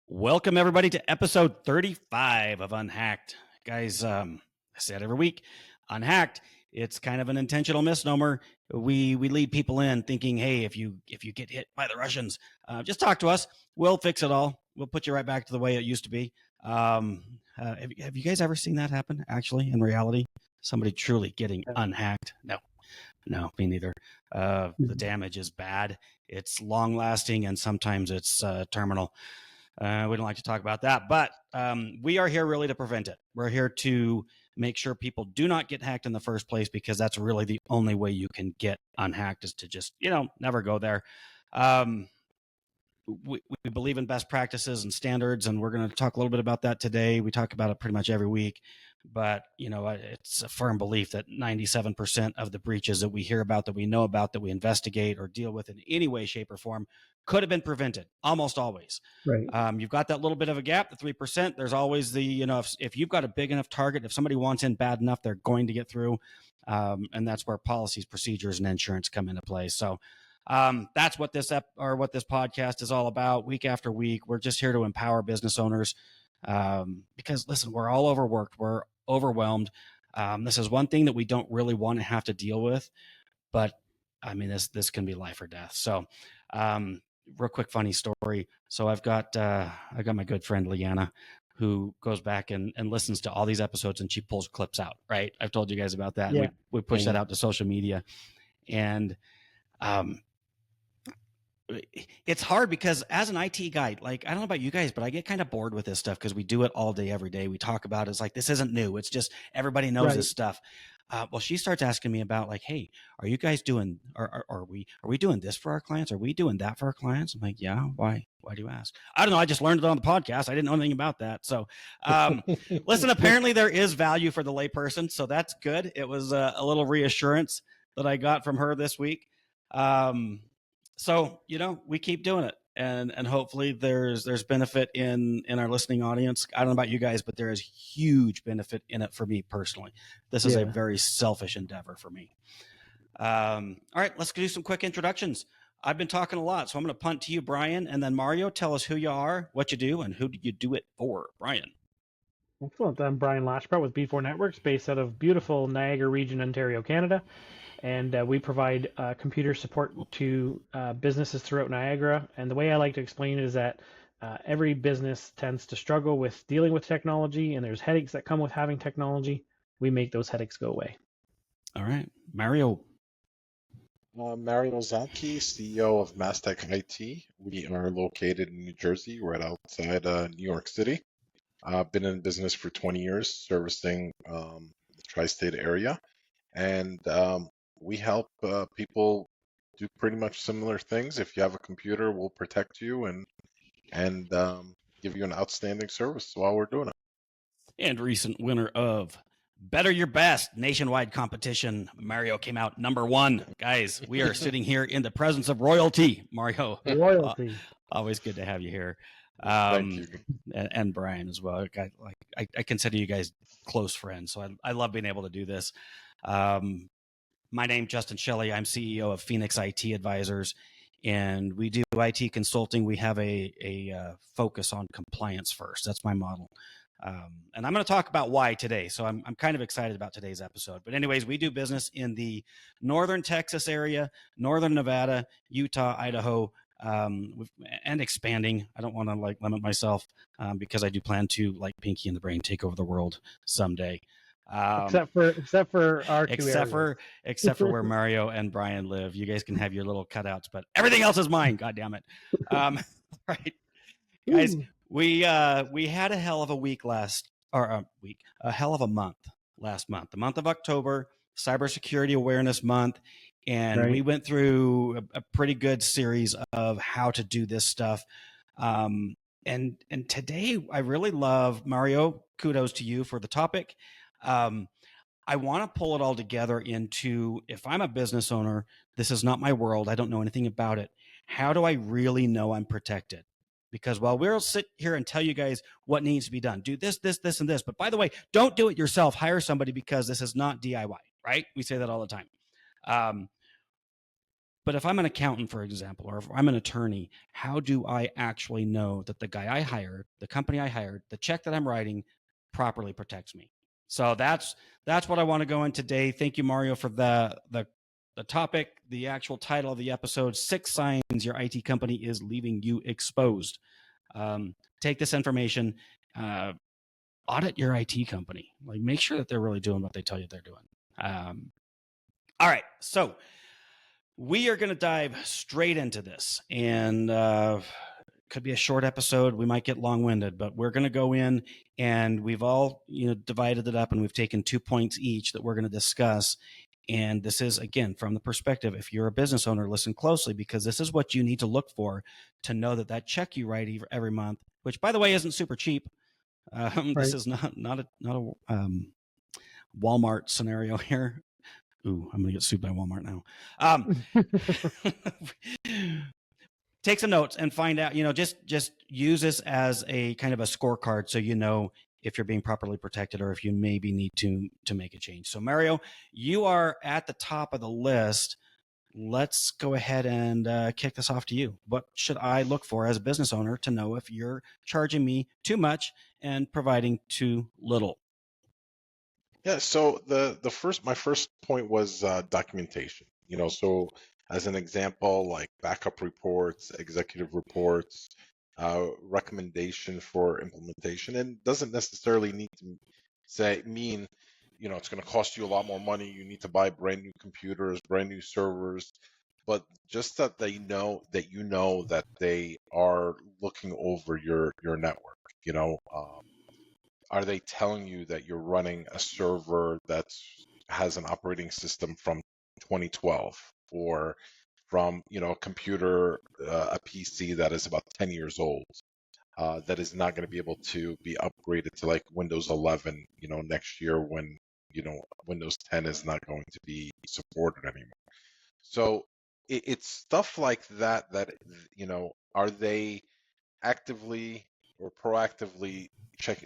Welcome everybody to episode 35 of UnHacked. Guys, I say it every week. UnHacked, it's kind of an intentional misnomer. We lead people in thinking, hey, if you get hit by the Russians, just talk to us. We'll fix it all. We'll put you right back to the way it used to be. Have you guys ever seen that happen, actually, in reality? Somebody truly getting unhacked? No, me neither. The damage is bad. It's long lasting, and sometimes it's terminal. We don't like to talk about that, but we are here really to prevent it. We're here to make sure people do not get hacked in the first place, because that's really the only way you can get unhacked, is to just, never go there. We believe in best practices and standards, and we're going to talk a little bit about that today. We talk about it pretty much every week, but it's a firm belief that 97% of the breaches that we hear about, that we know about, that we investigate or deal with in any way, shape, or form could have been prevented, almost always. Right. You've got that little bit of a gap, the 3%. There's always the, if you've got a big enough target, if somebody wants in bad enough, they're going to get through. And that's where policies, procedures, and insurance come into play. So that's what this podcast is all about. Week after week, we're just here to empower business owners, because listen, we're all overworked, we're overwhelmed. This is one thing that we don't really want to have to deal with, but I mean, this can be life or death. So real quick funny story. So I've got my good friend Leanna, who goes back and listens to all these episodes, and she pulls clips out, right? I've told you guys about that. Yeah. We push that out to social media, and it's hard because as an IT guy, like, I don't know about you guys, but I get kind of bored with this stuff because we do it all day, every day. We talk about it. It's like, this isn't new. It's just everybody knows this stuff. Well, she starts asking me about, like, hey, are you guys doing, are we doing this for our clients? Are we doing that for our clients? I'm like, yeah. Why do you ask? I don't know. I just learned it on the podcast. I didn't know anything about that. So listen, apparently there is value for the layperson. So that's good. It was a little reassurance that I got from her this week. So, we keep doing it, and hopefully there's benefit in our listening audience. I don't know about you guys, but there is huge benefit in it for me personally. This is a very selfish endeavor for me. All right, let's do some quick introductions. I've been talking a lot, so I'm going to punt to you, Bryan, and then Mario, tell us who you are, what you do, and who do you do it for. Bryan. Excellent. I'm Bryan Lachapelle with B4 Networks, based out of beautiful Niagara Region, Ontario, Canada. And we provide computer support to businesses throughout Niagara. And the way I like to explain it is that every business tends to struggle with dealing with technology, and there's headaches that come with having technology. We make those headaches go away. All right. Mario. Mario Zaki, CEO of Mastech IT. We are located in New Jersey, right outside New York City. I've been in business for 20 years, servicing the tri-state area. And we help people do pretty much similar things. If you have a computer, we'll protect you and give you an outstanding service while we're doing it. And recent winner of Better Your Best nationwide competition, Mario came out number 1. Guys, we are sitting here in the presence of royalty. Mario, royalty. Always good to have you here. Thank you. And Bryan as well. I consider you guys close friends, so I love being able to do this. My name's Justin Shelley. I'm CEO of Phoenix IT Advisors, and we do IT consulting. We have a focus on compliance first. That's my model. And I'm going to talk about why today. So I'm kind of excited about today's episode. But anyways, we do business in the northern Texas area, northern Nevada, Utah, Idaho, and expanding. I don't want to limit myself because I do plan to, like Pinky and the Brain, take over the world someday. Except for our two except for where Mario and Bryan live. You guys can have your little cutouts, but everything else is mine. God damn it. Right, guys. We had a hell of a a hell of a month last month, the month of October, Cybersecurity Awareness Month. And we went through a pretty good series of how to do this stuff. And today I really love, Mario, kudos to you for the topic. I want to pull it all together into, if I'm a business owner, this is not my world, I don't know anything about it. How do I really know I'm protected? Because while we'll sit here and tell you guys what needs to be done, do this, this, this, and this. But by the way, don't do it yourself. Hire somebody, because this is not DIY, right? We say that all the time. But if I'm an accountant, for example, or if I'm an attorney, how do I actually know that the guy I hired, the company I hired, the check that I'm writing properly protects me? So that's what I want to go in today. Thank you, Mario, for the topic, the actual title of the episode: 6 signs your IT company is leaving you exposed. Take this information, audit your IT company. Like, make sure that they're really doing what they tell you they're doing. All right, so we are going to dive straight into this, and could be a short episode. We might get long-winded, but we're going to go in, and we've all divided it up, and we've taken 2 points each that we're going to discuss. And this is, again, from the perspective, if you're a business owner, listen closely, because this is what you need to look for to know that that check you write every month, which, by the way, isn't super cheap. Right. This is not a Walmart scenario here. Ooh, I'm going to get sued by Walmart now. Take some notes and find out, just use this as a kind of a scorecard, so you know if you're being properly protected or if you maybe need to make a change. So Mario, you are at the top of the list. Let's go ahead and kick this off to you. What should I look for as a business owner to know if you're charging me too much and providing too little? Yeah, so my first point was documentation. So as an example, like backup reports, executive reports, recommendation for implementation, and doesn't necessarily need to mean it's going to cost you a lot more money. You need to buy brand new computers, brand new servers, but just that that they are looking over your network. Are they telling you that you're running a server that has an operating system from 2012, or from a computer, a PC that is about 10 years old, that is not going to be able to be upgraded to like Windows 11 next year, when Windows 10 is not going to be supported anymore? So it's stuff like that are they actively or proactively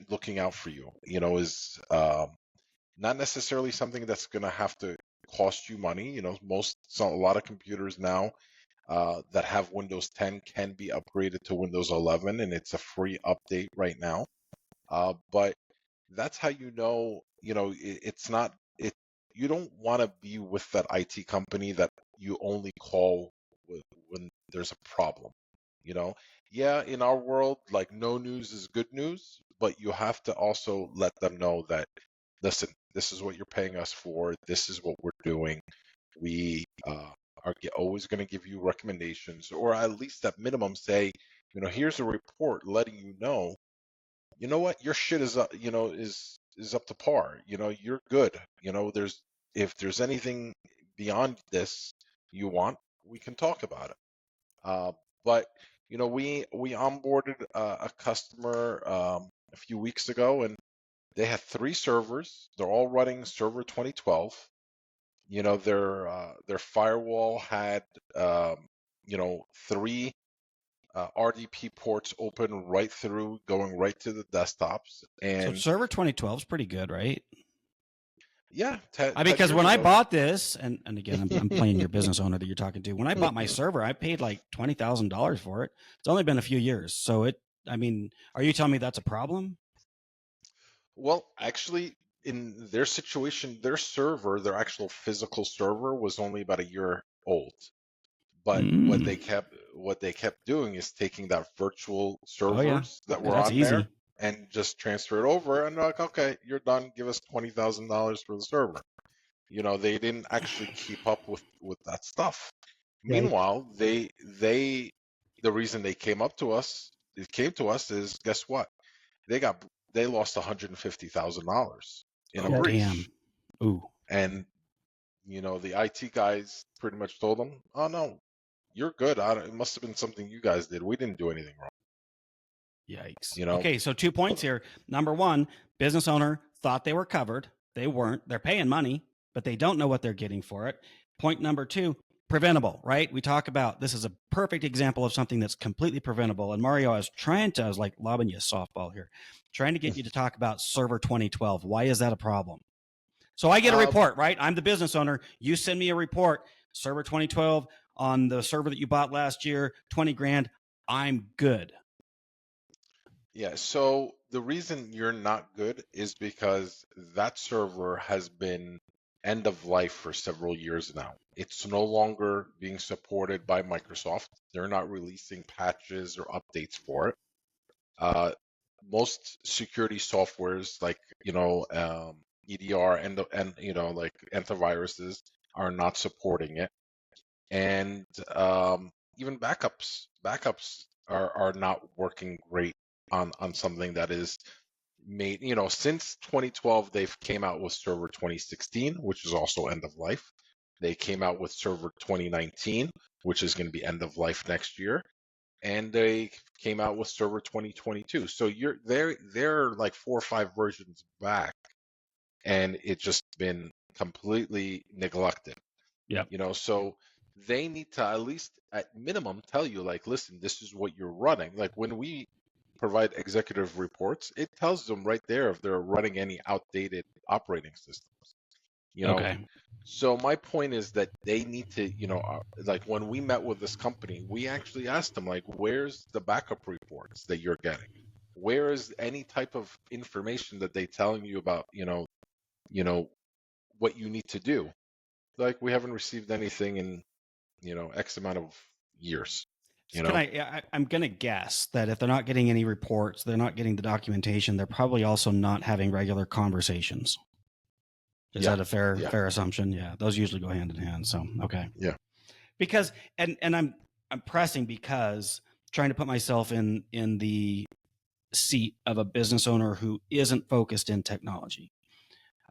looking out for you? Is not necessarily something that's going to have to cost you money. A lot of computers now that have Windows 10 can be upgraded to Windows 11, and it's a free update right now. But that's how it's not it. You don't want to be with that IT company that you only call when there's a problem. Yeah, in our world, like, no news is good news, but you have to also let them know that, listen, this is what you're paying us for. This is what we're doing. We are always going to give you recommendations, or at least at minimum say, here's a report letting you know what, your shit is up, is up to par. You're good. If there's anything beyond this you want, we can talk about it. But we onboarded a customer a few weeks ago, and they had 3 servers. They're all running server 2012. Their firewall had 3 RDP ports open right through, going right to the desktops. So And server 2012 is pretty good, right? yeah, Because when I bought this, and again, I'm playing your business owner that you're talking to. When I bought my server, I paid like $20,000 for it. It's only been a few years. So are you telling me that's a problem? Well, actually, in their situation, their actual physical server was only about a year old. But what they kept doing is taking that virtual servers that were That's on easy. there and just transfer it over, and they're like, okay, you're done. Give us $20,000 for the server. They didn't actually keep up with that stuff. Yikes. Meanwhile, the reason they came to us is, guess what? They lost $150,000 in a breach. Damn. Ooh. And the IT guys pretty much told them, oh no, you're good. It must have been something you guys did. We didn't do anything wrong. Yikes. Okay, so 2 points here. Number 1, business owner thought they were covered. They weren't. They're paying money, but they don't know what they're getting for it. Point number 2, preventable, right? We talk about, this is a perfect example of something that's completely preventable. And Mario, I was like lobbing you a softball here, trying to get you to talk about server 2012. Why is that a problem? So I get a report, right? I'm the business owner. You send me a report, server 2012, on the server that you bought last year, 20 grand, I'm good. Yeah, so the reason you're not good is because that server has been end of life for several years now. It's no longer being supported by Microsoft. They're not releasing patches or updates for it. Most security softwares like, EDR and like antiviruses are not supporting it. And even backups are not working great on something that is made, since 2012 they've came out with server 2016, which is also end of life. They came out with server 2019, which is going to be end of life next year, and they came out with server 2022. So they're like 4 or 5 versions back, and it's just been completely neglected. Yep. So they need to at least at minimum tell you, like, listen, this is what you're running. Like when we provide executive reports, it tells them right there if they're running any outdated operating systems. Okay. So my point is that they need to, like when we met with this company, we actually asked them, like, where's the backup reports that you're getting? Where is any type of information that they telling you about, what you need to do? Like we haven't received anything in, X amount of years. So I'm going to guess that if they're not getting any reports, they're not getting the documentation, they're probably also not having regular conversations. Is that a fair assumption? Yeah, those usually go hand in hand. So, okay. Yeah. Because and I'm pressing because trying to put myself in the seat of a business owner who isn't focused in technology.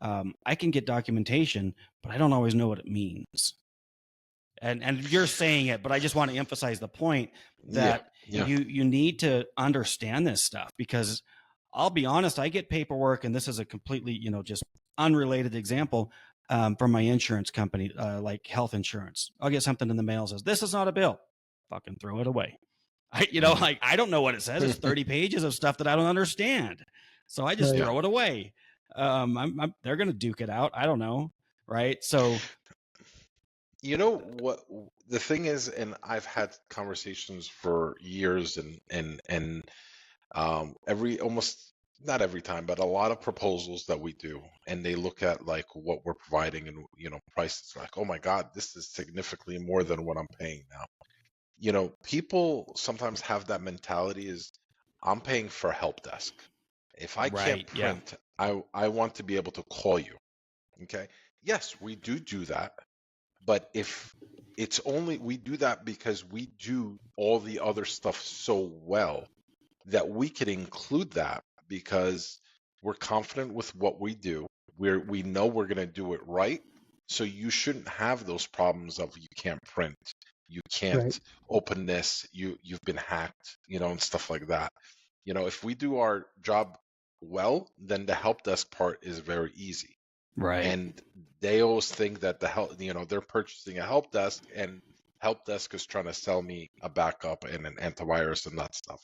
I can get documentation, but I don't always know what it means. And you're saying it, but I just want to emphasize the point that you need to understand this stuff, because I'll be honest, I get paperwork, and this is a completely, just unrelated example from my insurance company, like health insurance. I'll get something in the mail that says, this is not a bill. Fucking throw it away. Like I don't know what it says. It's 30 pages of stuff that I don't understand. So I just throw it away. They're going to duke it out. I don't know. Right. So, you know what the thing is, and I've had conversations for years, and almost not every time, but a lot of proposals that we do, and they look at like what we're providing, and prices like, oh my God, this is significantly more than what I'm paying now. People sometimes have that mentality is, I'm paying for help desk. If I can't print, I want to be able to call you. Okay. Yes, we do that. But if it's only, we do that because we do all the other stuff so well that we could include that because we're confident with what we do. We know we're going to do it right. So you shouldn't have those problems of you can't print, you can't open this, you've been hacked, and stuff like that. If we do our job well, then the help desk part is very easy. right. And they always think that the help, they're purchasing a help desk, and help desk is trying to sell me a backup and an antivirus and that stuff,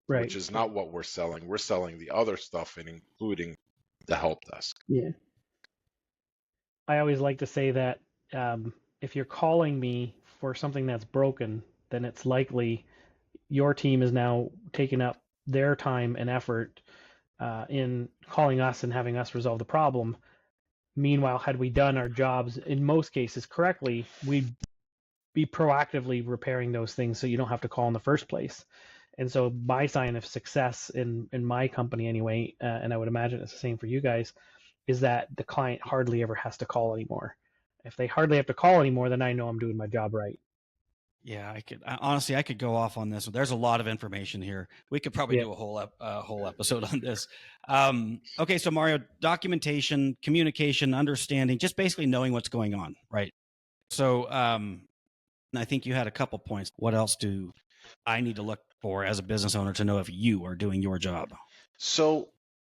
which is not what we're selling. We're selling the other stuff, and including the help desk. Yeah. I always like to say that if you're calling me for something that's broken, then it's likely your team is now taking up their time and effort in calling us and having us resolve the problem. Meanwhile, had we done our jobs in most cases correctly, we'd be proactively repairing those things so you don't have to call in the first place. And so my sign of success in my company anyway, and I would imagine it's the same for you guys, is that the client hardly ever has to call anymore. If they hardly have to call anymore, then I know I'm doing my job right. Yeah, honestly, I could go off on this. There's a lot of information here. We could probably do a whole episode on this. Okay, so Mario, documentation, communication, understanding, just basically knowing what's going on, right? So I think you had a couple points. What else do I need to look for as a business owner to know if you are doing your job? So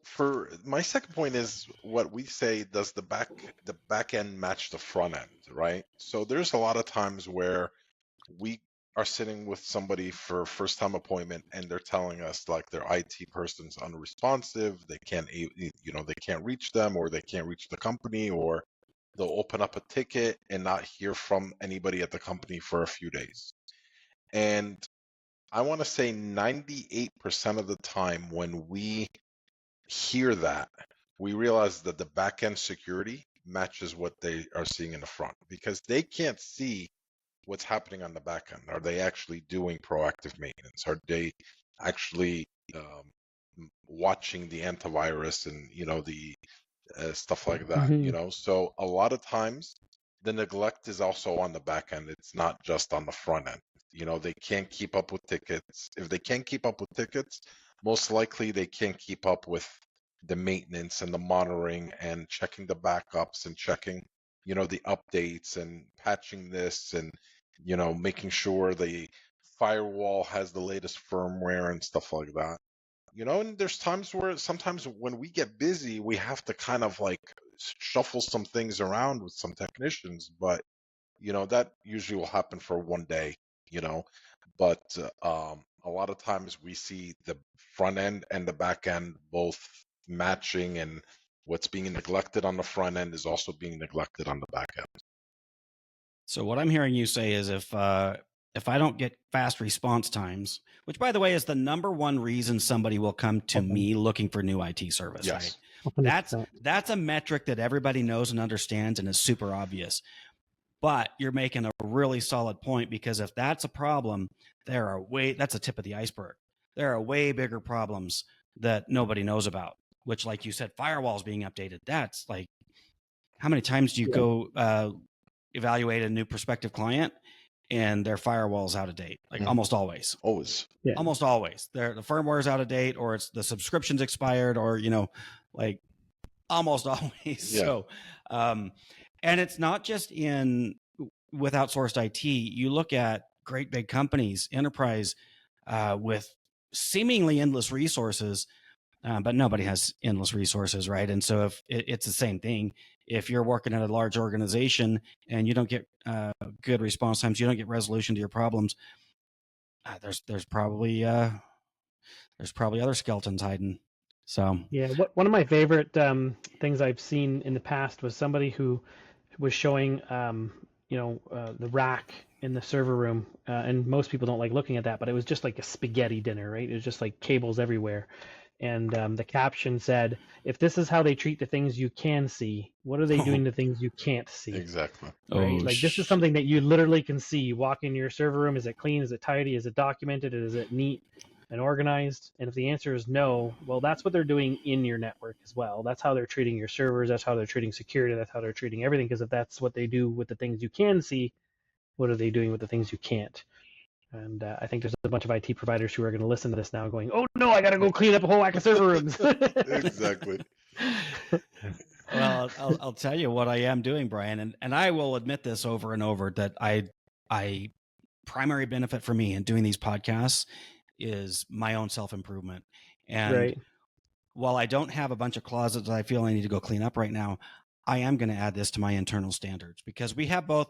for my second point is what we say, does the back end match the front end, right? So there's a lot of times where we are sitting with somebody for first time appointment, and they're telling us like their IT person's unresponsive, they can't reach them, or they can't reach the company, or they'll open up a ticket and not hear from anybody at the company for a few days. And I want to say 98% of the time when we hear that, we realize that the back end security matches what they are seeing in the front, because they can't see what's happening on the back end. Are they actually doing proactive maintenance? Are they actually watching the antivirus and the stuff like that? So a lot of times the neglect is also on the back end. It's not just on the front end. They can't keep up with tickets. If they can't keep up with tickets, most likely they can't keep up with the maintenance and the monitoring and checking the backups and checking the updates and patching this and making sure the firewall has the latest firmware and stuff like that. And there's times where sometimes when we get busy, we have to kind of like shuffle some things around with some technicians, but that usually will happen for one day, but a lot of times we see the front end and the back end both matching, and what's being neglected on the front end is also being neglected on the back end. So what I'm hearing you say is if I don't get fast response times, which by the way is the number one reason somebody will come to me looking for new IT service, Yes. right? That's a metric that everybody knows and understands and is super obvious. But you're making a really solid point, because if that's a problem, that's a tip of the iceberg. There are way bigger problems that nobody knows about, which, like you said, firewalls being updated. That's like, how many times do you go evaluate a new prospective client and their firewall's out of date? Like almost always. Always. Yeah. Almost always. The firmware's out of date, or it's the subscription's expired, or like almost always. Yeah. So and it's not just with outsourced IT. You look at great big companies, enterprise, with seemingly endless resources, but nobody has endless resources, right? And so if it's the same thing, if you're working at a large organization and you don't get good response times, you don't get resolution to your problems, there's probably other skeletons hiding. So yeah, one of my favorite things I've seen in the past was somebody who was showing the rack in the server room, and most people don't like looking at that, but it was just like a spaghetti dinner, right? It was just like cables everywhere. And the caption said, if this is how they treat the things you can see, what are they doing to things you can't see? Exactly. Right? This is something that you literally can see. You walk into your server room, is it clean? Is it tidy? Is it documented? Is it neat and organized? And if the answer is no, well, that's what they're doing in your network as well. That's how they're treating your servers. That's how they're treating security. That's how they're treating everything. Because if that's what they do with the things you can see, what are they doing with the things you can't? And I think there's a bunch of IT providers who are going to listen to this now going, oh, no, I got to go clean up a whole whack of server rooms. Exactly. Well, I'll tell you what I am doing, Brian, and I will admit this over and over, that I primary benefit for me in doing these podcasts is my own self-improvement. And right. While I don't have a bunch of closets that I feel I need to go clean up right now, I am going to add this to my internal standards, because we have both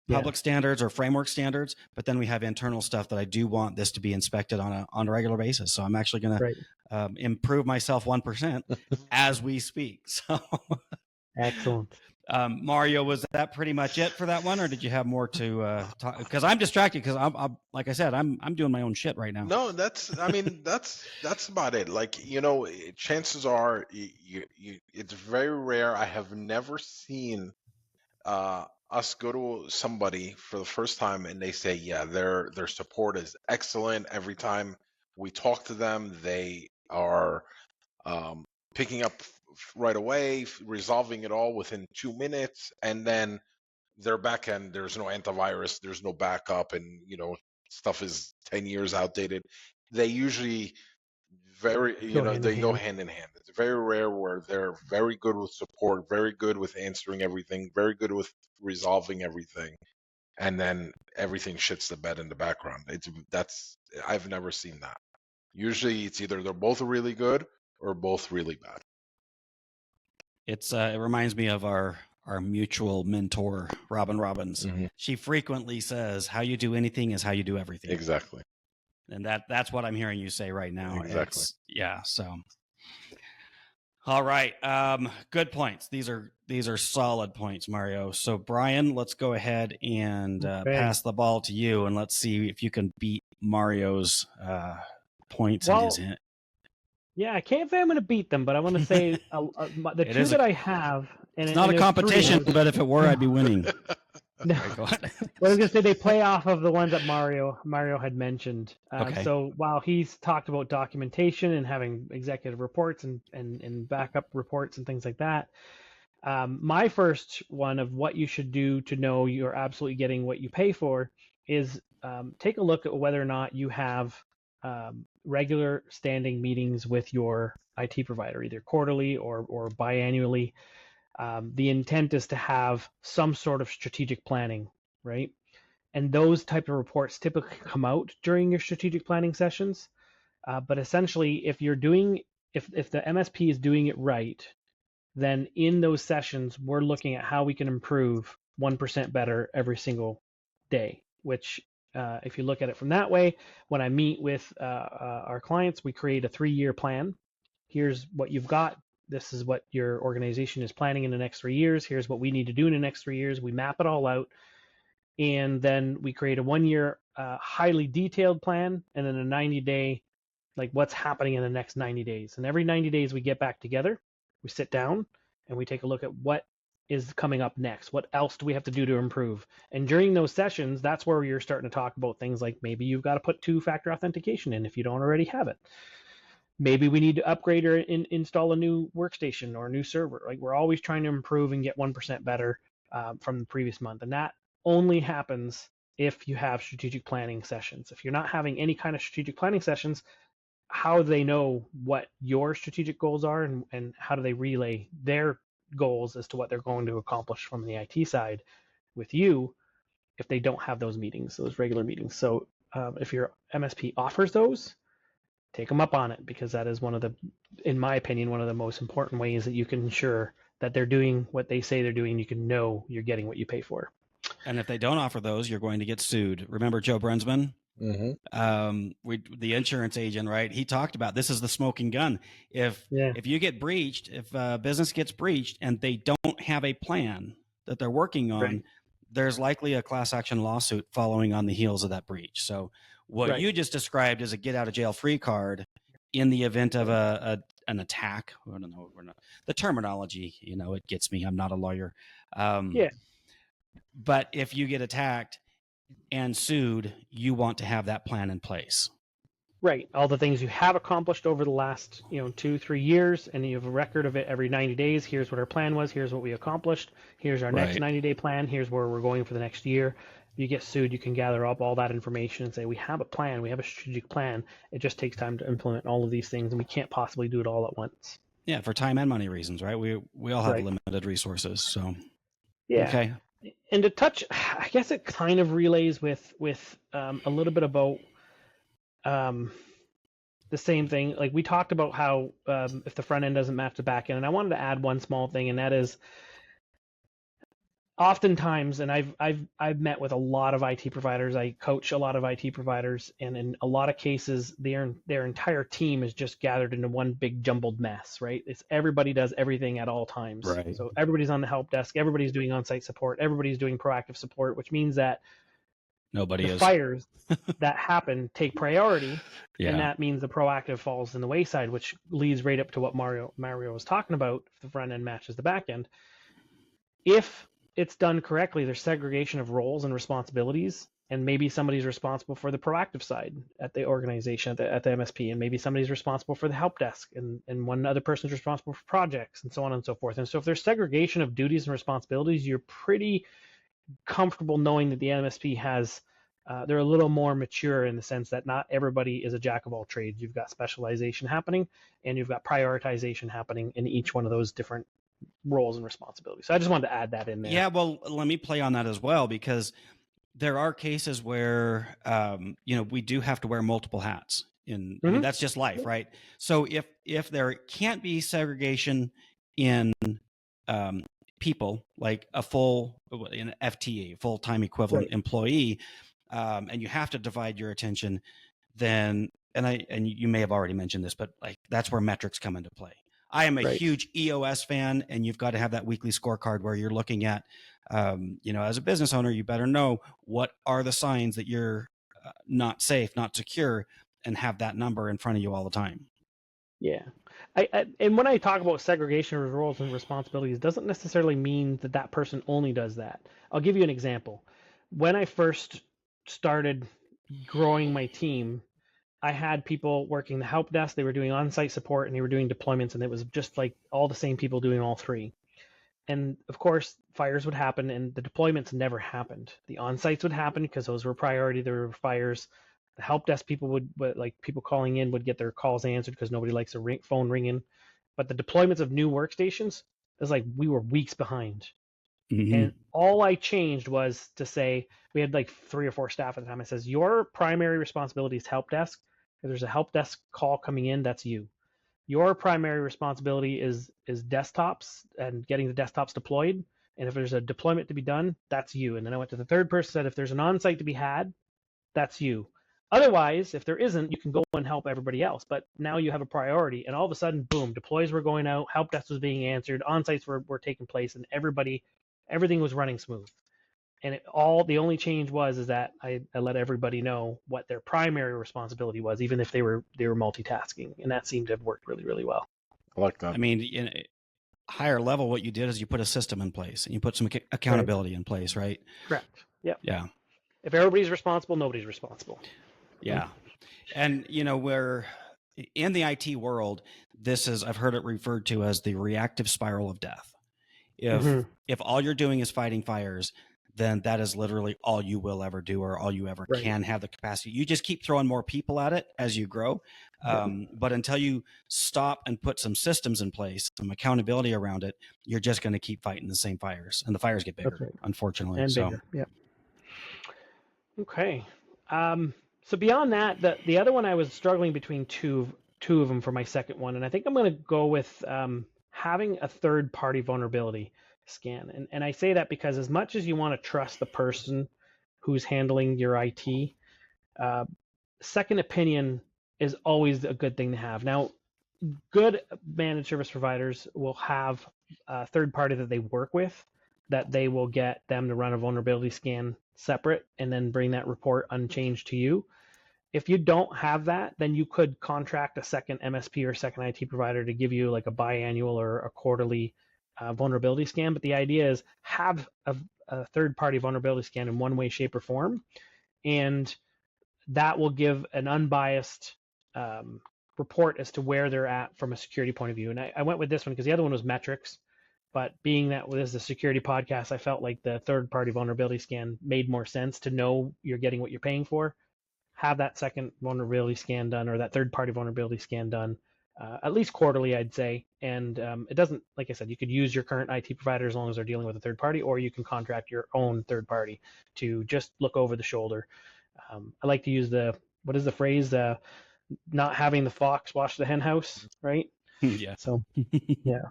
public standards or framework standards, but then we have internal stuff that I do want this to be inspected on a regular basis. So I'm actually going to improve myself 1% as we speak. So excellent. Mario, was that pretty much it for that one, or did you have more to talk? Because I'm distracted, because I'm like I said, I'm doing my own shit right now. No, that's about it. Like, chances are it's very rare. I have never seen us go to somebody for the first time and they say, yeah, their support is excellent. Every time we talk to them, they are picking up right away, resolving it all within 2 minutes, and then their back end, there's no antivirus, there's no backup, and stuff is 10 years outdated. They usually they go hand in hand. It's very rare where they're very good with support, very good with answering everything, very good with resolving everything, and then everything shits the bed in the background. I've never seen that. Usually it's either they're both really good or both really bad. It reminds me of our mutual mentor, Robin Robbins. Mm-hmm. She frequently says, how you do anything is how you do everything. Exactly. And that's what I'm hearing you say right now. Exactly. So All right. Good points. These are solid points, Mario. So Brian, let's go ahead and pass the ball to you, and let's see if you can beat Mario's points in his hint. Yeah, I can't say I'm going to beat them, but I want to say the two that I have. And it's not a competition, but if it were, I'd be winning. No. Right, go ahead. Well, I was going to say they play off of the ones that Mario had mentioned. Okay. So while he's talked about documentation and having executive reports and backup reports and things like that, my first one of what you should do to know you're absolutely getting what you pay for is take a look at whether or not you have regular standing meetings with your IT provider, either quarterly or biannually. The intent is to have some sort of strategic planning, right? And those type of reports typically come out during your strategic planning sessions. But essentially, if the MSP is doing it right, then in those sessions, we're looking at how we can improve 1% better every single day, which if you look at it from that way, when I meet with our clients, we create a 3-year plan. Here's what you've got. This is what your organization is planning in the next 3 years. Here's what we need to do in the next 3 years. We map it all out. And then we create a 1-year highly detailed plan, and then a 90-day, like what's happening in the next 90 days. And every 90 days we get back together, we sit down, and we take a look at what is coming up next. What else do we have to do to improve? And during those sessions, that's where you're starting to talk about things like maybe you've got to put 2-factor authentication in if you don't already have it. Maybe we need to upgrade or install a new workstation or a new server. Like we're always trying to improve and get 1% better from the previous month. And that only happens if you have strategic planning sessions. If you're not having any kind of strategic planning sessions, how do they know what your strategic goals are, and how do they relay their goals as to what they're going to accomplish from the IT side with you if they don't have those meetings, those regular meetings? So if your MSP offers those, take them up on it, because that is in my opinion, one of the most important ways that you can ensure that they're doing what they say they're doing. You can know you're getting what you pay for. And if they don't offer those, you're going to get sued. Remember Joe Brunsman? Mm-hmm. The insurance agent, right? He talked about this is the smoking gun. If you get breached, if a business gets breached and they don't have a plan that they're working on, right, there's likely a class action lawsuit following on the heels of that breach. So what you just described is a get out of jail free card in the event of an attack. I don't know. The terminology, it gets me. I'm not a lawyer. But if you get attacked and sued, you want to have that plan in place. Right. All the things you have accomplished over the last 2-3 years, and you have a record of it every 90 days. Here's what our plan was. Here's what we accomplished. Here's our next 90-day plan. Here's where we're going for the next year. If you get sued, you can gather up all that information and say, we have a plan. We have a strategic plan. It just takes time to implement all of these things, and we can't possibly do it all at once. Yeah, for time and money reasons, right? We all have limited resources, so. Yeah. Okay. And to touch, I guess it kind of relays with a little bit about the same thing. Like we talked about how if the front end doesn't match the back end, and I wanted to add one small thing, and that is oftentimes, and I've met with a lot of IT providers. I coach a lot of IT providers, and in a lot of cases, their entire team is just gathered into one big jumbled mess, right? It's everybody does everything at all times. Right. So everybody's on the help desk, everybody's doing on-site support, everybody's doing proactive support, which means that fires that happen take priority, and that means the proactive falls in the wayside, which leads right up to what Mario was talking about. If the front end matches the back end, if it's done correctly, there's segregation of roles and responsibilities, and maybe somebody's responsible for the proactive side at the organization, at the MSP, and maybe somebody's responsible for the help desk, and one other person's responsible for projects, and so on and so forth. And so if there's segregation of duties and responsibilities, you're pretty comfortable knowing that the MSP has they're a little more mature in the sense that not everybody is a jack of all trades. You've got specialization happening, and you've got prioritization happening in each one of those different roles and responsibilities. So I just wanted to add that in there. Yeah, well, let me play on that as well, because there are cases where we do have to wear multiple hats. I mean, that's just life, right? So if there can't be segregation in people, like an FTE, full-time equivalent employee, and you have to divide your attention, then and you may have already mentioned this, but like that's where metrics come into play. I am a Right. huge EOS fan, and you've got to have that weekly scorecard where you're looking at, as a business owner, you better know what are the signs that you're not safe, not secure, and have that number in front of you all the time. Yeah. And when I talk about segregation of roles and responsibilities, doesn't necessarily mean that that person only does that. I'll give you an example. When I first started growing my team, I had people working the help desk, they were doing on-site support, and they were doing deployments, and it was just like all the same people doing all three. And of course, fires would happen, and the deployments never happened. The on-sites would happen because those were priority. There were fires. The help desk people would like people calling in would get their calls answered because nobody likes a phone ringing. But the deployments of new workstations is like we were weeks behind. Mm-hmm. And all I changed was to say we had like 3 or 4 staff at the time. It says your primary responsibility is help desk. If there's a help desk call coming in, that's you. Your primary responsibility is desktops and getting the desktops deployed. And if there's a deployment to be done, that's you. And then I went to the third person, said if there's an on-site to be had, that's you. Otherwise, if there isn't, you can go and help everybody else. But now you have a priority, and all of a sudden, boom, deploys were going out, help desk was being answered, on-sites were taking place, and everything was running smooth. And the only change was that I let everybody know what their primary responsibility was, even if they were multitasking, and that seemed to have worked really, really well. I like that. I mean, in a higher level, what you did is you put a system in place and you put some accountability in place, right? Correct. Yeah. Yeah. If everybody's responsible, nobody's responsible. Yeah. And, we're in the IT world, I've heard it referred to as the reactive spiral of death. If all you're doing is fighting fires, then that is literally all you will ever do or all you ever can have the capacity. You just keep throwing more people at it as you grow. But until you stop and put some systems in place, some accountability around it, you're just going to keep fighting the same fires, and the fires get bigger, unfortunately. And bigger. Yeah. Okay. So beyond that, the other one I was struggling between two of them for my second one, and I think I'm going to go with having a third-party vulnerability scan. And I say that because as much as you want to trust the person who's handling your IT, second opinion is always a good thing to have. Now, good managed service providers will have a third party that they work with, that they will get them to run a vulnerability scan separate and then bring that report unchanged to you. If you don't have that, then you could contract a second MSP or second IT provider to give you like a biannual or a quarterly vulnerability scan. But the idea is have a third-party vulnerability scan in one way, shape, or form, and that will give an unbiased report as to where they're at from a security point of view. And I went with this one because the other one was metrics. But being that this is a security podcast, I felt like the third-party vulnerability scan made more sense to know you're getting what you're paying for. Have that second vulnerability scan done or that third-party vulnerability scan done at least quarterly, I'd say. And it doesn't, like I said, you could use your current IT provider as long as they're dealing with a third party, or you can contract your own third party to just look over the shoulder. I like to use what is the phrase? Not having the fox watch the hen house, right? Yeah. So, yeah.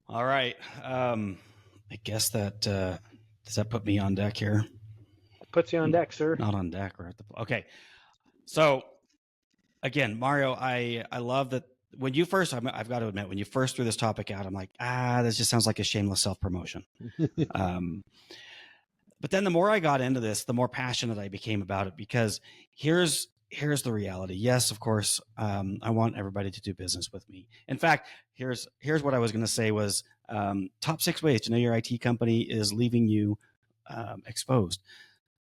All right. I guess that does that put me on deck here? Puts you on deck, sir. Not on deck. We're at the okay. So again, Mario, I love that when you first, I've got to admit, when you first threw this topic out, I'm like, this just sounds like a shameless self-promotion. But then the more I got into this, the more passionate I became about it, because here's the reality. Yes, of course, I want everybody to do business with me. In fact, here's what I was going to say was top 6 ways to know your IT company is leaving you exposed.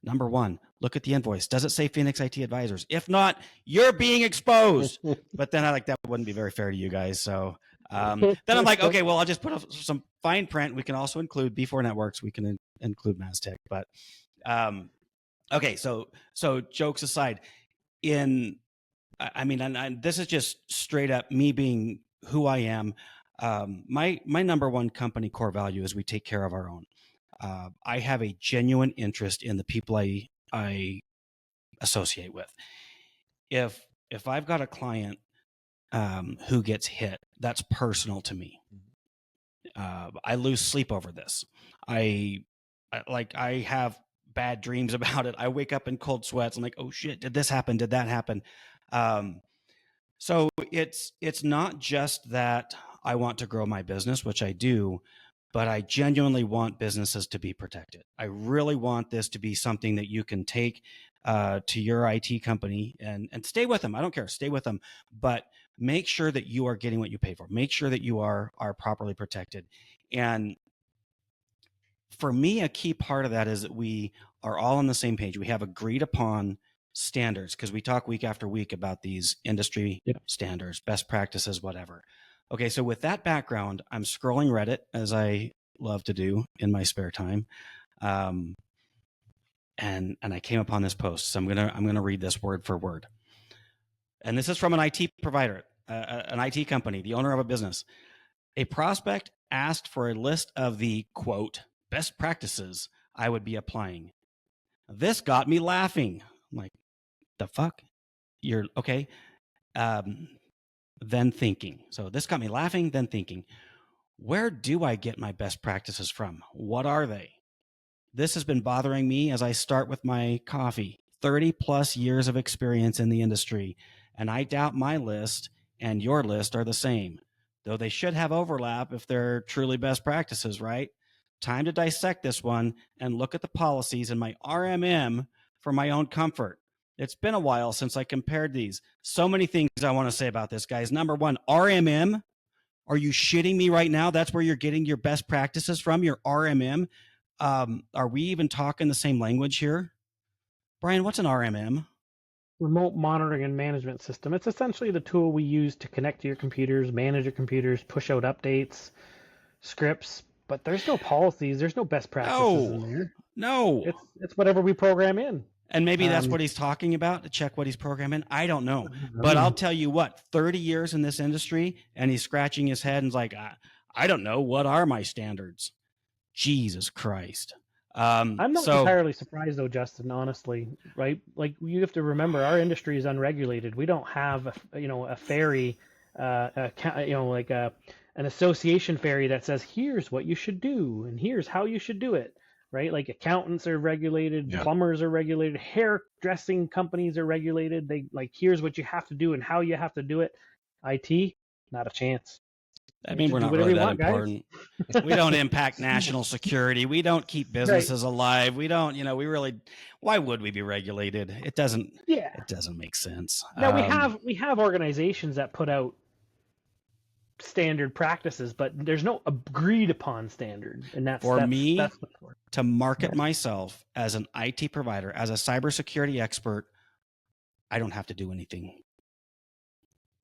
Number 1, look at the invoice. Does it say Phoenix IT Advisors? If not, you're being exposed. But then that wouldn't be very fair to you guys. So then I'm like, okay, well, I'll just put up some fine print. We can also include B4 Networks. We can include Mastech. But okay, so jokes aside, and this is just straight up me being who I am. My number 1 company core value is we take care of our own. I have a genuine interest in the people I associate with. If I've got a client who gets hit, that's personal to me. I lose sleep over this. I have bad dreams about it. I wake up in cold sweats. I'm like, oh shit, did this happen? Did that happen? So it's not just that I want to grow my business, which I do, but I genuinely want businesses to be protected. I really want this to be something that you can take to your IT company and stay with them. I don't care, stay with them, but make sure that you are getting what you pay for. Make sure that you are properly protected. And for me, a key part of that is that we are all on the same page. We have agreed upon standards because we talk week after week about these industry standards, best practices, whatever. Okay, so with that background, I'm scrolling Reddit as I love to do in my spare time, and I came upon this post. So I'm gonna read this word for word, and this is from an IT provider, an IT company, the owner of a business. A prospect asked for a list of the quote best practices I would be applying. This got me laughing. I'm like, the fuck? You're okay. Then thinking. So this got me laughing, then thinking, where do I get my best practices from? What are they? This has been bothering me as I start with my coffee. 30 plus years of experience in the industry, and I doubt my list and your list are the same, though they should have overlap if they're truly best practices, right? Time to dissect this one and look at the policies in my RMM for my own comfort. It's been a while since I compared these. So many things I want to say about this, guys. Number one, RMM. Are you shitting me right now? That's where you're getting your best practices from, your RMM. Are we even talking the same language here? Bryan, what's an RMM? Remote monitoring and management system. It's essentially the tool we use to connect to your computers, manage your computers, push out updates, scripts, but there's no policies, there's no best practices in there. No. It's whatever we program in. And maybe that's what he's talking about, to check what he's programming. I don't know. But I'll tell you what, 30 years in this industry, and he's scratching his head and is like, I don't know. What are my standards? Jesus Christ. I'm not entirely surprised, though, Justin, honestly, right? Like, you have to remember, our industry is unregulated. We don't have, a ferry, an association ferry that says, here's what you should do, and here's how you should do it. Right, like accountants are regulated, plumbers are regulated, hairdressing companies are regulated. They like, here's what you have to do and how you have to do it. IT, not a chance. I mean, we're not really that important. We don't impact national security. We don't keep businesses alive. We don't, we really. Why would we be regulated? It doesn't. Yeah, it doesn't make sense. Now we have organizations that put out standard practices, but there's no agreed upon standard, and that's to market myself as an IT provider, as a cybersecurity expert. I don't have to do anything.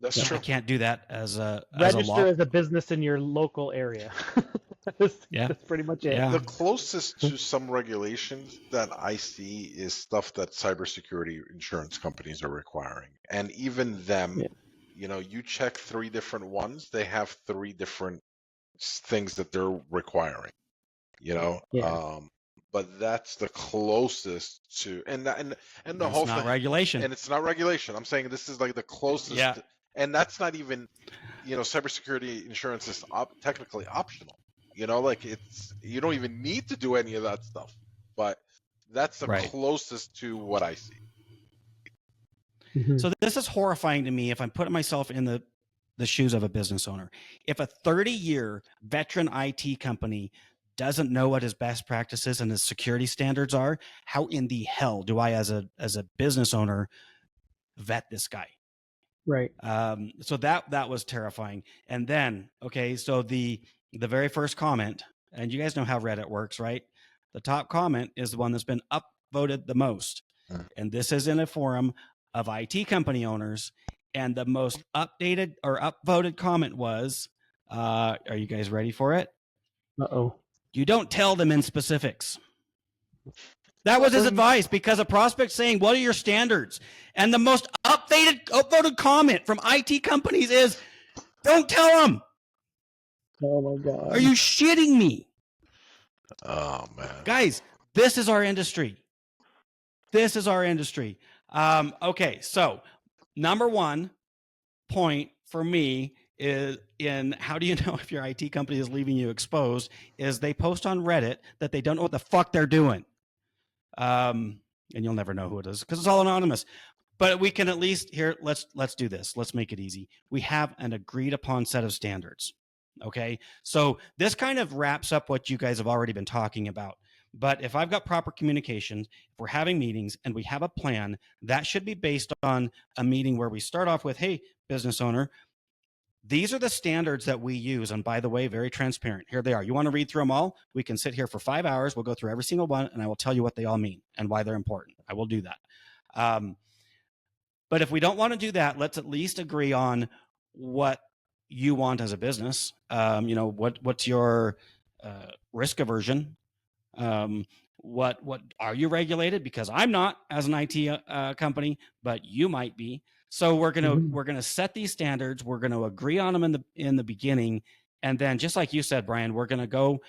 That's true. I can't do that as a register as a business in your local area. That's pretty much it. The closest to some regulations that I see is stuff that cybersecurity insurance companies are requiring, and even them. You check 3 different ones, they have 3 different things that they're requiring, but that's the closest to, and the whole thing, regulation. And it's not regulation. I'm saying this is like the closest, and that's not even, cybersecurity insurance is technically optional, like you don't even need to do any of that stuff, but that's the closest to what I see. So this is horrifying to me if I'm putting myself in the shoes of a business owner. If a 30-year veteran IT company doesn't know what his best practices and his security standards are, how in the hell do I, as a business owner, vet this guy? Right. So that was terrifying. And then, so the very first comment, and you guys know how Reddit works, right? The top comment is the one that's been upvoted the most. And this is in a forum of IT company owners, and the most updated or upvoted comment was, are you guys ready for it? You don't tell them in specifics. That was his advice, because a prospect saying, what are your standards? And the most upvoted comment from IT companies is, don't tell them. Oh my God. Are you shitting me? Oh man. Guys, this is our industry. This is our industry. Okay, so number one point for me is in how do you know if your IT company is leaving you exposed is they post on Reddit that they don't know what the fuck they're doing. And you'll never know who it is because it's all anonymous. but we can at least here. Let's do this. Let's make it easy. We have an agreed upon set of standards. Okay, so this kind of wraps up what you guys have already been talking about. But if I've got proper communication, if we're having meetings and we have a plan, that should be based on a meeting where we start off with, hey, business owner, these are the standards that we use. And by the way, very transparent. Here they are. You want to read through them all? We can sit here for 5 hours. We'll go through every single one, and I will tell you what they all mean and why they're important. I will do that. But if we don't want to do that, let's at least agree on what you want as a business. What's your risk aversion? What are you regulated? Because I'm not as an IT company, but you might be. So we're gonna set these standards. We're gonna agree on them in the beginning, and then just like you said, Brian, we're gonna go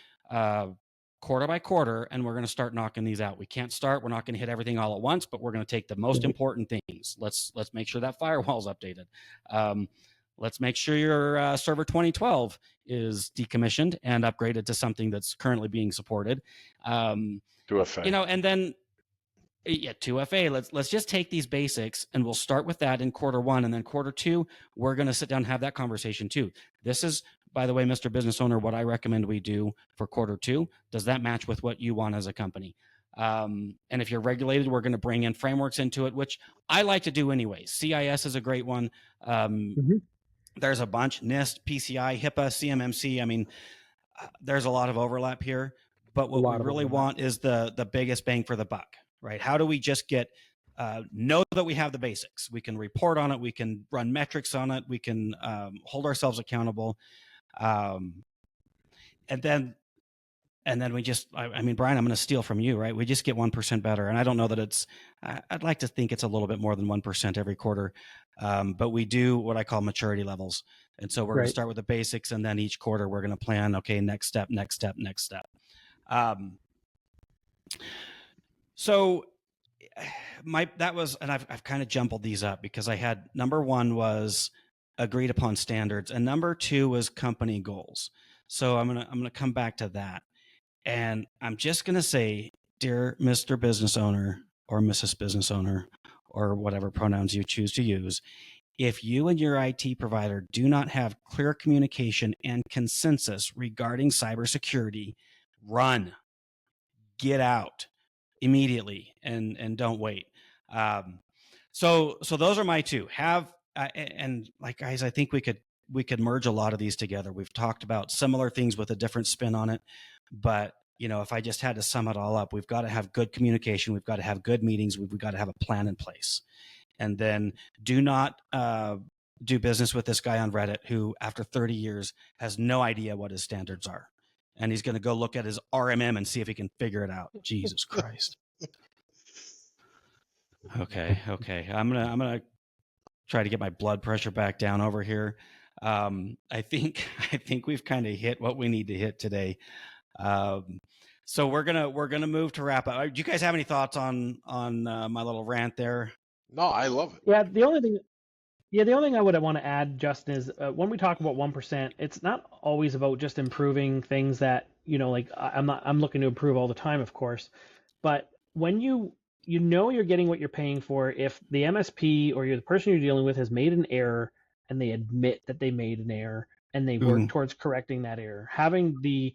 quarter by quarter, and we're gonna start knocking these out. We can't start. We're not gonna hit everything all at once, but we're gonna take the most important things. Let's make sure that firewall's updated. Let's make sure your server 2012 is decommissioned and upgraded to something that's currently being supported. 2FA. And then 2FA. Let's just take these basics and we'll start with that in quarter one, and then quarter two, we're going to sit down and have that conversation too. This is, by the way, Mr. Business Owner, what I recommend we do for quarter two. Does that match with what you want as a company? And if you're regulated, we're going to bring in frameworks into it, which I like to do anyway. CIS is a great one. There's a bunch: NIST, PCI, HIPAA, CMMC. I mean, there's a lot of overlap here, but what we really want is the biggest bang for the buck, right? How do we just know that we have the basics? We can report on it. We can run metrics on it. We can hold ourselves accountable. And then we just, I mean, Brian, I'm going to steal from you, right? We just get 1% better. And I don't know that I'd like to think it's a little bit more than 1% every quarter. But we do what I call maturity levels. And so we're going to start with the basics, and then each quarter we're going to plan, okay, next step. So that was, and I've kind of jumbled these up because I had, number one was agreed upon standards, and number two was company goals. So I'm going to come back to that. And I'm just going to say, dear Mr. Business Owner or Mrs. Business Owner, or whatever pronouns you choose to use, if you and your IT provider do not have clear communication and consensus regarding cybersecurity, run, get out immediately, and don't wait. So those are my two. And like, guys, I think we could merge a lot of these together. We've talked about similar things with a different spin on it, but if I just had to sum it all up, we've got to have good communication. We've got to have good meetings. We've got to have a plan in place. And then do not do business with this guy on Reddit who, after 30 years, has no idea what his standards are. And he's going to go look at his RMM and see if he can figure it out. Jesus Christ. Okay. I'm gonna try to get my blood pressure back down over here. I think we've kind of hit what we need to hit today. So we're gonna move to wrap up. Do you guys have any thoughts on my little rant there? No, I love it. Yeah, the only thing I would want to add, Justin, is when we talk about 1%, it's not always about just improving things that like I'm looking to improve all the time, of course, but when you're getting what you're paying for, if the MSP or the person you're dealing with has made an error and they admit that they made an error and they work towards correcting that error, having the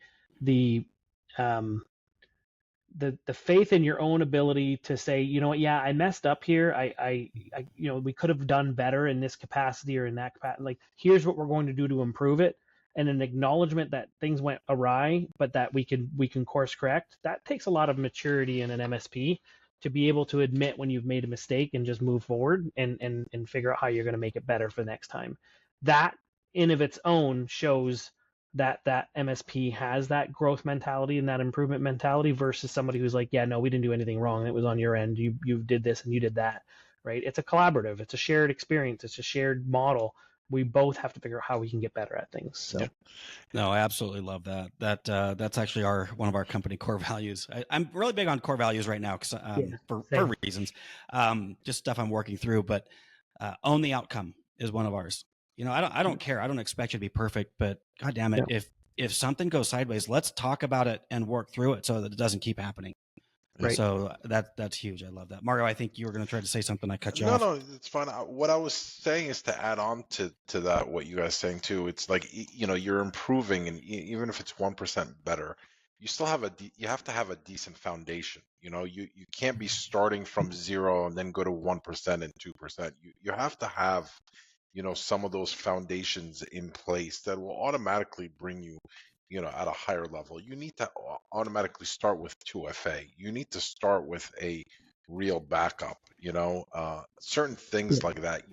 faith in your own ability to say, yeah, I messed up here. I we could have done better in this capacity or in that capacity. Like, here's what we're going to do to improve it, and an acknowledgement that things went awry, but that we can course correct. That takes a lot of maturity in an MSP to be able to admit when you've made a mistake and just move forward and figure out how you're going to make it better for the next time. That in of its own shows that MSP has that growth mentality and that improvement mentality versus somebody who's like, yeah, no, we didn't do anything wrong. It was on your end. You did this and you did that, right? It's a collaborative. It's a shared experience. It's a shared model. We both have to figure out how we can get better at things. So, yeah. No, I absolutely love that. That's actually one of our company core values. I'm really big on core values right now because for reasons, just stuff I'm working through. But own the outcome is one of ours. I don't care. I don't expect you to be perfect, but God damn it, if something goes sideways, let's talk about it and work through it so that it doesn't keep happening. Right. So that's huge. I love that. Mario, I think you were going to try to say something. I cut you No, off. no, it's fine. What I was saying is to add on to that, what you guys saying too. It's like you're improving, and even if it's 1% better, you still have you have to have a decent foundation. You can't be starting from zero and then go to 1% and 2%. You have to have some of those foundations in place that will automatically bring you at a higher level. You need to automatically start with 2FA. You need to start with a real backup. Certain things like that,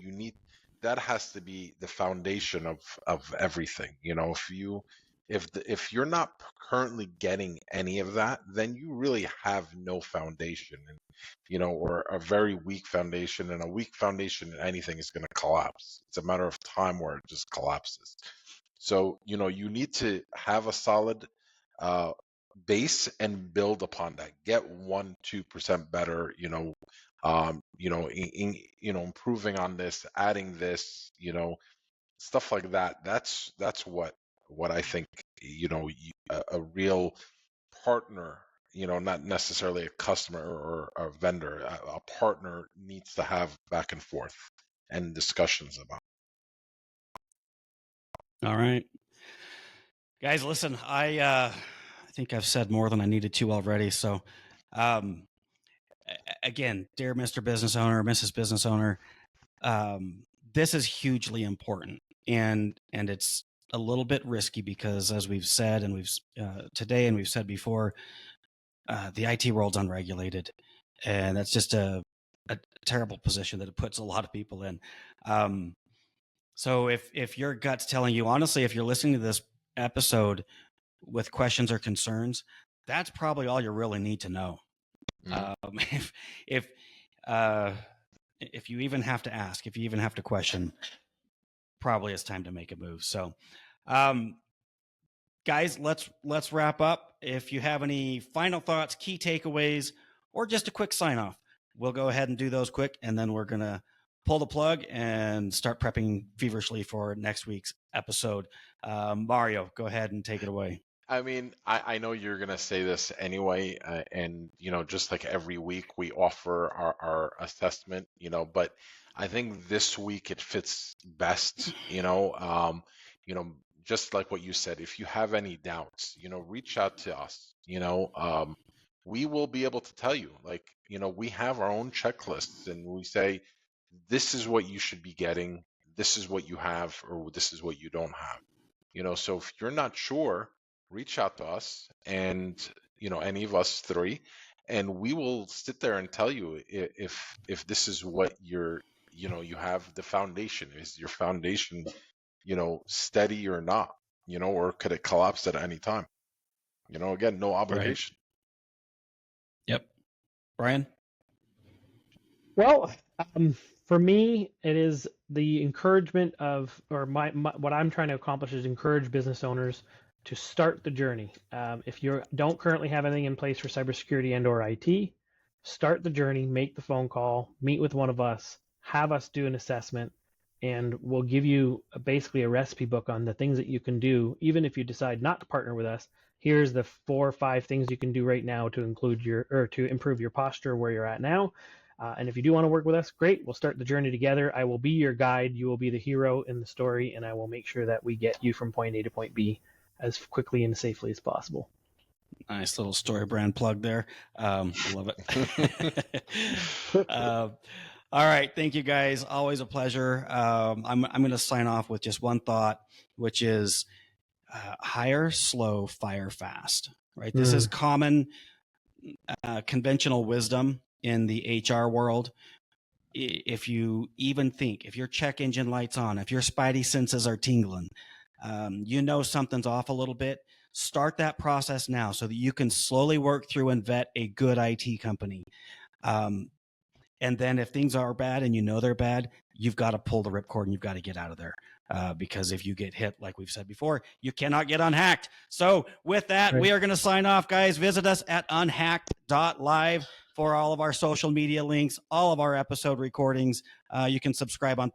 that has to be the foundation of everything. If you're not currently getting any of that, then you really have no foundation, and or a very weak foundation. And a weak foundation in anything is going to collapse. It's a matter of time where it just collapses. So you need to have a solid base and build upon that. Get 1-2% better. Improving on this, adding this. Stuff like that. That's what I think. A real partner. Not necessarily a customer or a vendor. A partner needs to have back and forth and discussions about. All right, guys, listen. I think I've said more than I needed to already. So, again, dear Mr. Business Owner, Mrs. Business Owner, this is hugely important, and it's a little bit risky because, as we've said, and we've today, and we've said before, the IT world's unregulated, and that's just a terrible position that it puts a lot of people in. So if your gut's telling you, honestly, if you're listening to this episode with questions or concerns, that's probably all you really need to know. If you even have to ask, if you even have to question, probably it's time to make a move. So, guys, let's wrap up. If you have any final thoughts, key takeaways, or just a quick sign off, we'll go ahead and do those quick, and then we're gonna pull the plug and start prepping feverishly for next week's episode. Mario, go ahead and take it away. I mean, I know you're going to say this anyway, and just like every week we offer our assessment, but I think this week it fits best, just like what you said. If you have any doubts, reach out to us. We will be able to tell you. Like, we have our own checklists, and we say, this is what you should be getting, this is what you have, or this is what you don't have. So if you're not sure, reach out to us, and any of us three, and we will sit there and tell you if this is what you have. The foundation, is your foundation steady or not, or could it collapse at any time? Again, no obligation. Right. Yep. Bryan? Well, for me, it is the encouragement of, or my what I'm trying to accomplish is encourage business owners to start the journey. If you don't currently have anything in place for cybersecurity and/or IT, start the journey, make the phone call, meet with one of us, have us do an assessment, and we'll give you basically a recipe book on the things that you can do. Even if you decide not to partner with us, here's the 4 or 5 things you can do right now to improve your posture where you're at now. And if you do want to work with us, great. We'll start the journey together. I will be your guide. You will be the hero in the story, and I will make sure that we get you from point A to point B as quickly and safely as possible. Nice little story brand plug there. I love it. All right. Thank you, guys. Always a pleasure. I'm going to sign off with just one thought, which is hire slow, fire fast. Right. This is common conventional wisdom in the HR world. If you even think, if your check engine light's on, if your spidey senses are tingling, something's off a little bit, start that process now so that you can slowly work through and vet a good IT company. And then if things are bad and they're bad, you've got to pull the ripcord and you've got to get out of there. Because if you get hit, like we've said before, you cannot get unhacked. So with that, we are going to sign off, guys. Visit us at unhacked.live for all of our social media links, all of our episode recordings. You can subscribe on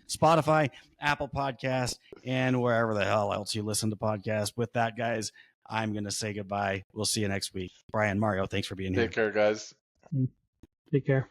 Spotify, Apple Podcasts, and wherever the hell else you listen to podcasts. With that, guys, I'm going to say goodbye. We'll see you next week. Bryan, Mario, thanks for being here. Take care, guys. Take care.